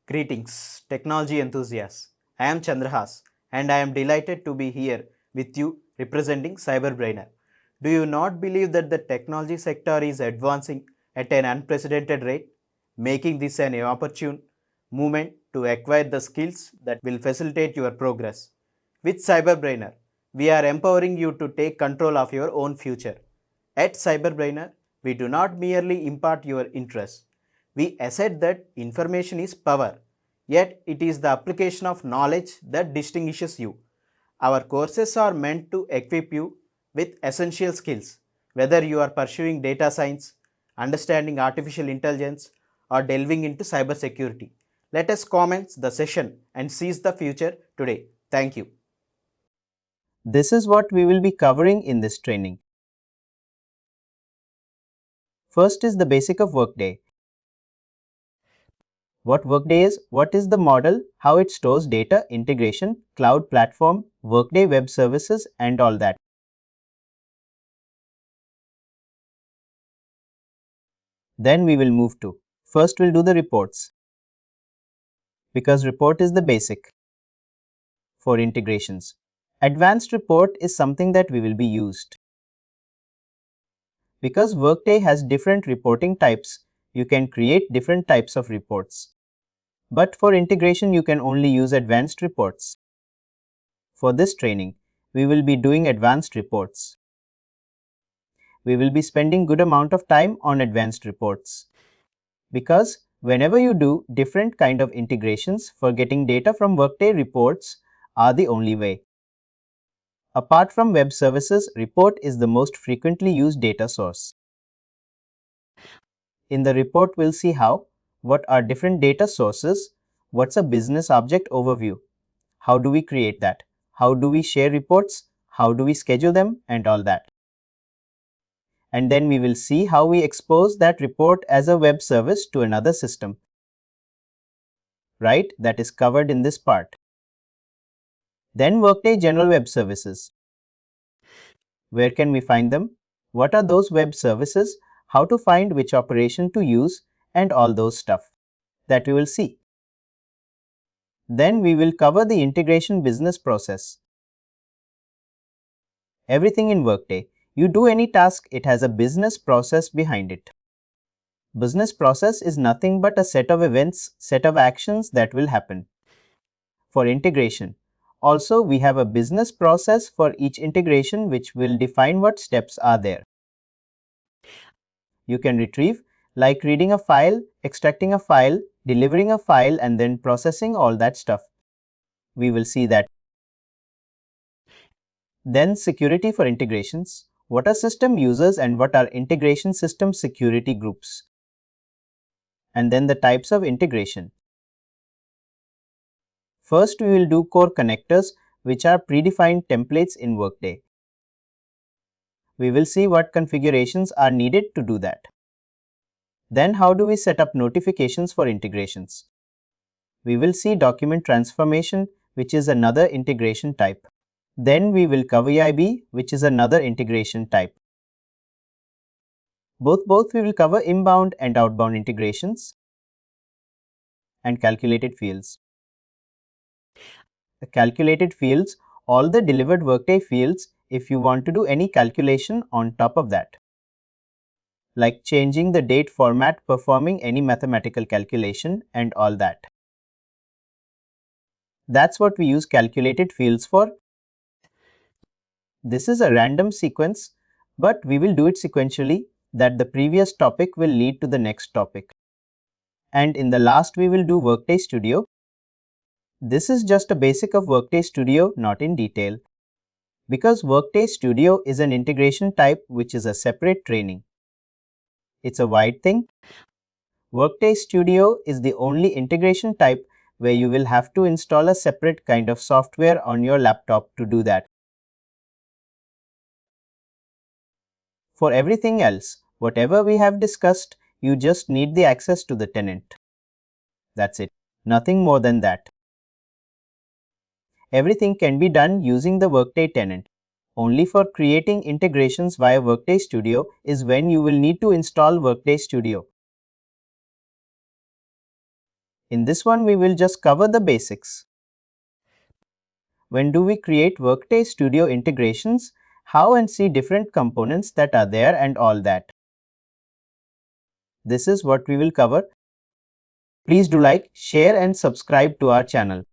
Greetings, technology enthusiasts. I am Chandrahas and I am delighted to be here with you representing CyberBrainer. Do you not believe that the technology sector is advancing at an unprecedented rate, making this an opportune moment to acquire the skills that will facilitate your progress? With CyberBrainer, we are empowering you to take control of your own future. At CyberBrainer, we do not merely impart your interests. We assert that information is power, yet it is the application of knowledge that distinguishes you. Our courses are meant to equip you with essential skills, whether you are pursuing data science, understanding artificial intelligence, or delving into cybersecurity. Let us commence the session and seize the future today. Thank you. This is what we will be covering in this training. First is the basic of Workday. What Workday is, what is the model, how it stores data, integration, cloud platform, Workday web services and all that. Then we will move to, first we'll do the reports, because report is the basic for integrations. Advanced report is something that we will be used. Because Workday has different reporting types, you can create different types of reports. But for integration, you can only use advanced reports. For this training, we will be doing advanced reports. We will be spending good amount of time on advanced reports. Because whenever you do different kind of integrations for getting data from Workday, reports are the only way. Apart from web services, report is the most frequently used data source. In the report, we'll see what are different data sources, what's a business object overview, how do we create that, how do we share reports, how do we schedule them, and all that. And then we will see how we expose that report as a web service to another system. Right, that is covered in this part. Then Workday General Web Services. Where can we find them? What are those web services? How to find which operation to use and all those stuff that we will see. Then we will cover the integration business process. Everything in Workday, you do any task, it has a business process behind it. Business process is nothing but a set of events, set of actions that will happen. For integration, also we have a business process for each integration which will define what steps are there. You can retrieve, like reading a file, extracting a file, delivering a file and then processing all that stuff. We will see that. Then security for integrations. What are system users and what are integration system security groups? And then the types of integration. First, we will do core connectors, which are predefined templates in Workday. We will see what configurations are needed to do that. Then how do we set up notifications for integrations? We will see document transformation, which is another integration type. Then we will cover EIB, which is another integration type. Both we will cover inbound and outbound integrations and calculated fields. The calculated fields, all the delivered Workday fields if you want to do any calculation on top of that. Like changing the date format, performing any mathematical calculation and all that. That's what we use calculated fields for. This is a random sequence, but we will do it sequentially that the previous topic will lead to the next topic. And in the last we will do Workday Studio. This is just a basic of Workday Studio, not in detail. Because Workday Studio is an integration type which is a separate training. It's a wide thing. Workday Studio is the only integration type where you will have to install a separate kind of software on your laptop to do that. For everything else, whatever we have discussed, you just need the access to the tenant. That's it. Nothing more than that. Everything can be done using the Workday tenant. Only for creating integrations via Workday Studio is when you will need to install Workday Studio. In this one, we will just cover the basics. When do we create Workday Studio integrations? How and see different components that are there and all that. This is what we will cover. Please do like, share and subscribe to our channel.